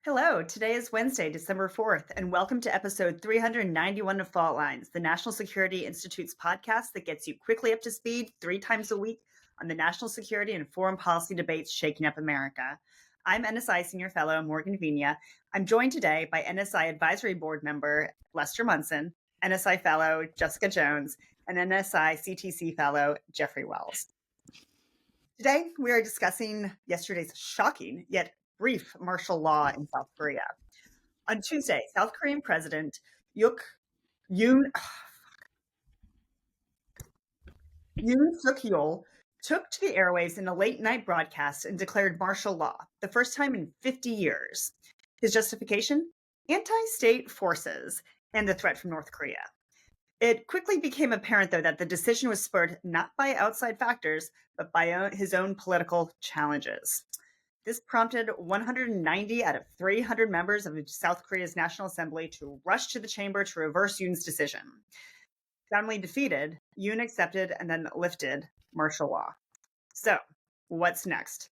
Hello, today is Wednesday, December 4th, and welcome to episode 391 of Fault Lines, the National Security Institute's podcast that gets you quickly up to speed 3 times a week on the national security and foreign policy debates shaking up America. I'm NSI Senior Fellow Morgan Vina. I'm joined today by NSI Advisory Board member Lester Munson, NSI Fellow Jessica Jones, and NSI CTC Fellow Jeffrey Wells. Today, we are discussing yesterday's shocking yet brief martial law in South Korea. On Tuesday, South Korean President Yoon, Yoon Suk-yeol took to the airwaves in a late-night broadcast and declared martial law, the first time in 50 years. His justification? Anti-state forces and the threat from North Korea. It quickly became apparent, though, that the decision was spurred not by outside factors, but by his own political challenges. This prompted 190 out of 300 members of South Korea's National Assembly to rush to the chamber to reverse Yoon's decision. Soundly defeated, Yoon accepted and then lifted martial law. So, what's next?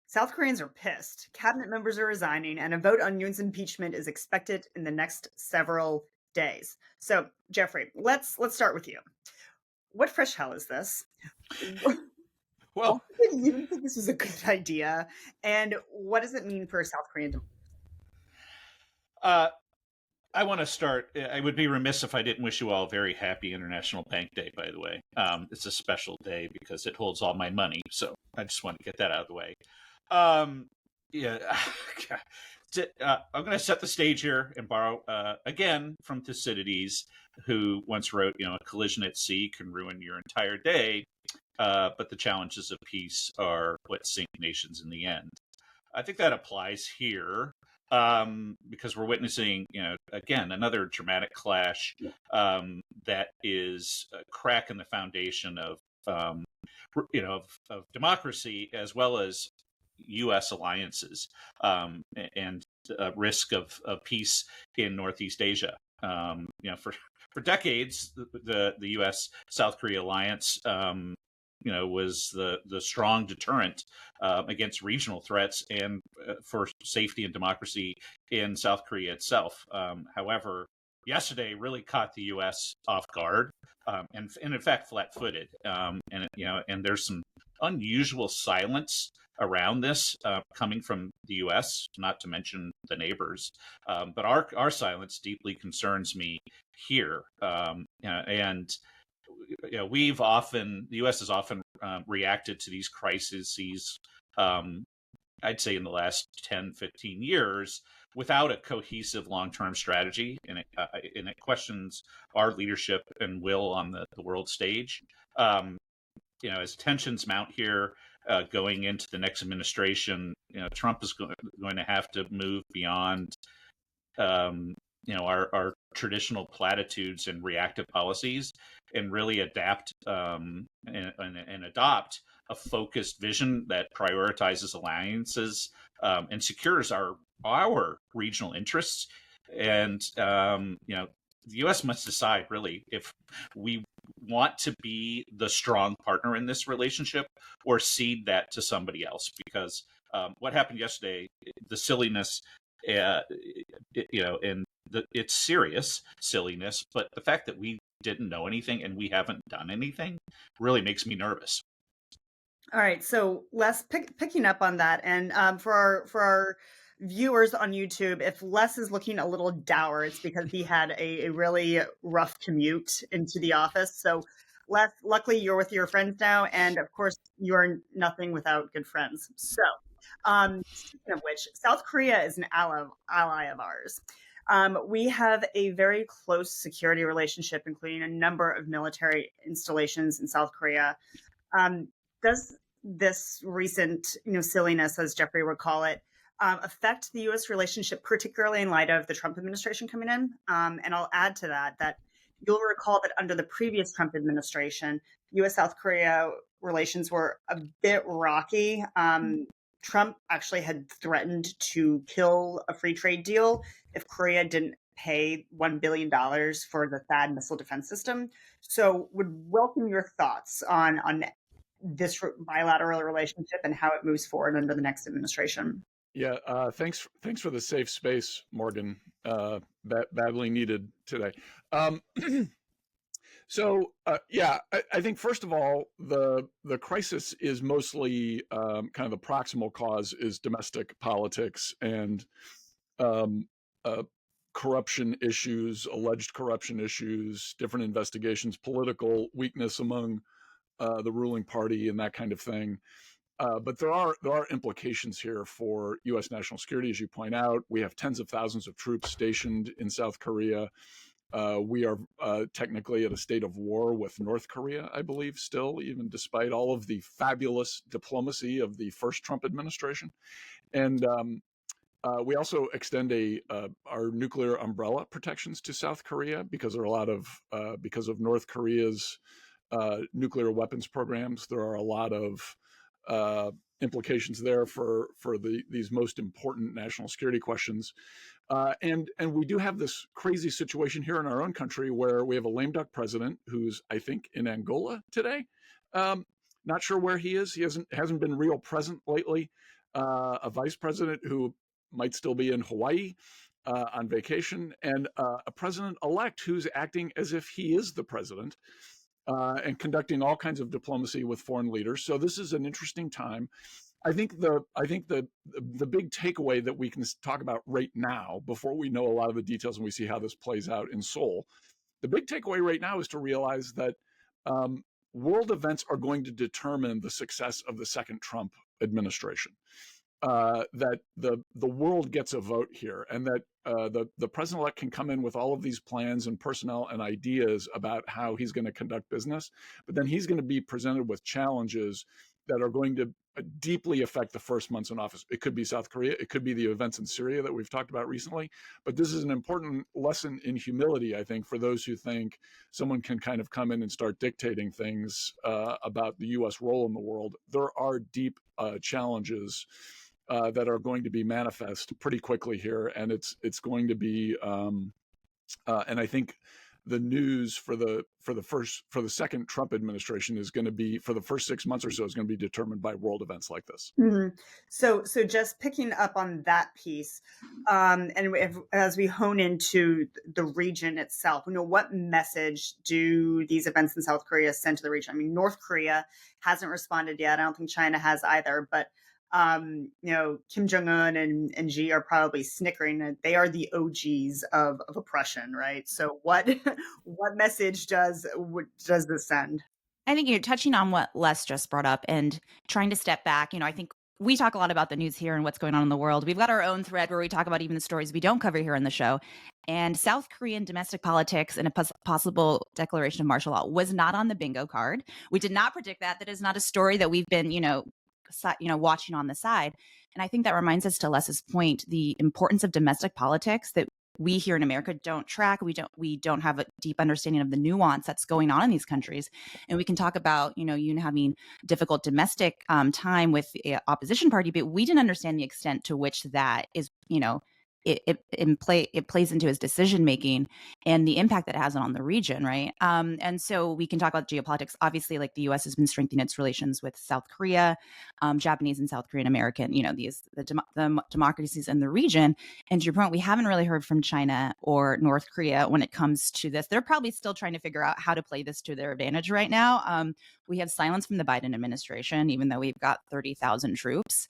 South Koreans are pissed, cabinet members are resigning, and a vote on Yoon's impeachment is expected in the next several days. So, Jeffrey, let's start with you. What fresh hell is this? Well, Why did you think this was a good idea, and what does it mean for South Korean democracy? I want to start. I would be remiss if I didn't wish you all a very happy International Bank Day, by the way. It's a special day because it holds all my money. So I just want to get that out of the way. Yeah, I'm going to set the stage here and borrow again from Thucydides, who once wrote, a collision at sea can ruin your entire day, but the challenges of peace are what sink nations in the end. I think that applies here because we're witnessing, again, another dramatic clash that is a crack in the foundation of democracy as well as U.S. alliances and risk of peace in Northeast Asia. For decades, the U.S. South Korea alliance, was the strong deterrent against regional threats and for safety and democracy in South Korea itself. However, yesterday really caught the U.S. off guard and in fact flat-footed. And there's some unusual silence around this coming from the U.S., not to mention the neighbors. But our silence deeply concerns me here. The U.S. has often reacted to these crises, I'd say in the last 10, 15 years, without a cohesive long-term strategy, and it questions our leadership and will on the world stage. As tensions mount here going into the next administration, Trump is going to have to move beyond our traditional platitudes and reactive policies and really adapt and adopt a focused vision that prioritizes alliances and secures our regional interests. And, the U.S. must decide really if we want to be the strong partner in this relationship or cede that to somebody else. Because what happened yesterday, the silliness, it's serious silliness, but the fact that we didn't know anything and we haven't done anything really makes me nervous. All right, so Les, picking up on that, and for our viewers on YouTube, if Les is looking a little dour, it's because he had a really rough commute into the office. So Les, luckily you're with your friends now, and of course you are nothing without good friends. So speaking of which, South Korea is an ally of ours. We have a very close security relationship, including a number of military installations in South Korea. Does this recent, silliness, as Jeffrey would call it, affect the U.S. relationship, particularly in light of the Trump administration coming in? And I'll add to that you'll recall that under the previous Trump administration, U.S.-South Korea relations were a bit rocky. Trump actually had threatened to kill a free trade deal if Korea didn't pay $1 billion for the THAAD missile defense system. So would welcome your thoughts on this bilateral relationship and how it moves forward under the next administration. Yeah, thanks for the safe space, Morgan. Badly needed today. Um, yeah, I think first of all, the crisis is mostly kind of the proximal cause is domestic politics and um, uh, corruption issues, alleged corruption issues, different investigations, political weakness among the ruling party, and that kind of thing. But there are implications here for U.S. national security, as you point out. We have tens of thousands of troops stationed in South Korea. We are technically at a state of war with North Korea, I believe, still, even despite all of the fabulous diplomacy of the first Trump administration. And we also extend our nuclear umbrella protections to South Korea because there are a lot of because of North Korea's nuclear weapons programs. There are a lot of implications there for these most important national security questions. And we do have this crazy situation here in our own country where we have a lame duck president who's, I think, in Angola today. Not sure where he is. He hasn't been real present lately. A vice president who might still be in Hawaii on vacation, and a president-elect who's acting as if he is the president and conducting all kinds of diplomacy with foreign leaders. So this is an interesting time. I think the big takeaway that we can talk about right now, before we know a lot of the details and we see how this plays out in Seoul, the big takeaway right now is to realize that world events are going to determine the success of the second Trump administration. That the world gets a vote here, and that the president-elect can come in with all of these plans and personnel and ideas about how he's going to conduct business, but then he's going to be presented with challenges that are going to deeply affect the first months in office. It could be South Korea, it could be the events in Syria that we've talked about recently, but this is an important lesson in humility, I think, for those who think someone can kind of come in and start dictating things about the U.S. role in the world. There are deep challenges that are going to be manifest pretty quickly here, and it's going to be and I think the news for the second Trump administration is going to be, for the first 6 months or so, is going to be determined by world events like this. Mm-hmm. So just picking up on that piece, and as we hone into the region itself, what message do these events in South Korea send to the region? I mean, North Korea hasn't responded yet. I don't think China has either, but Kim Jong-un and Xi are probably snickering. They are the OGs of oppression, right? So what what message does this send? I think you're touching on what Les just brought up and trying to step back. I think we talk a lot about the news here and what's going on in the world. We've got our own thread where we talk about even the stories we don't cover here on the show. And South Korean domestic politics and a possible declaration of martial law was not on the bingo card. We did not predict that. That is not a story that we've been, watching on the side. And I think that reminds us, to Les's point, the importance of domestic politics that we here in America don't track. We don't have a deep understanding of the nuance that's going on in these countries. And we can talk about, Yoon having difficult domestic time with the opposition party, but we didn't understand the extent to which that is, it plays into his decision making and the impact that it has on the region, right? And so we can talk about geopolitics. Obviously, like the U.S. has been strengthening its relations with South Korea, Japanese and South Korean American, the democracies in the region. And to your point, we haven't really heard from China or North Korea when it comes to this. They're probably still trying to figure out how to play this to their advantage right now. We have silence from the Biden administration, even though we've got 30,000 troops.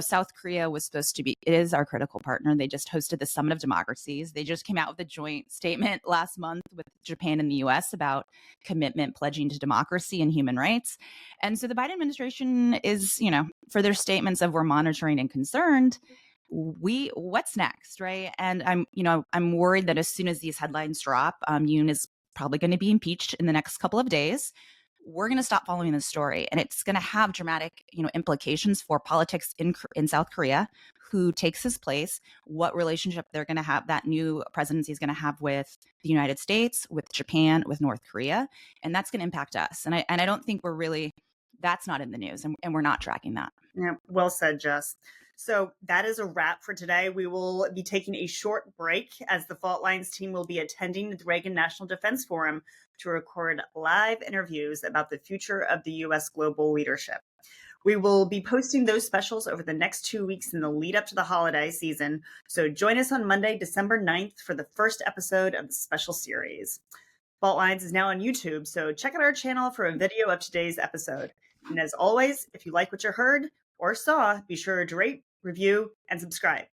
South Korea was supposed to be, is our critical partner. They just hosted the Summit of Democracies. They just came out with a joint statement last month with Japan and the US about commitment pledging to democracy and human rights. And so the Biden administration is, for their statements of we're monitoring and concerned, what's next, right? And I'm worried that as soon as these headlines drop, Yoon is probably going to be impeached in the next couple of days. We're going to stop following the story, and it's going to have dramatic, implications for politics in South Korea. Who takes his place? What relationship they're going to have? That new presidency is going to have with the United States, with Japan, with North Korea, and that's going to impact us. And I don't think that's not in the news, and we're not tracking that. Yeah, well said, Jess. So that is a wrap for today. We will be taking a short break as the Fault Lines team will be attending the Reagan National Defense Forum to record live interviews about the future of the U.S. global leadership. We will be posting those specials over the next 2 weeks in the lead up to the holiday season, so join us on Monday, December 9th for the first episode of the special series. Fault Lines is now on YouTube, so check out our channel for a video of today's episode. And as always, if you like what you heard or saw, be sure to rate, review, and subscribe.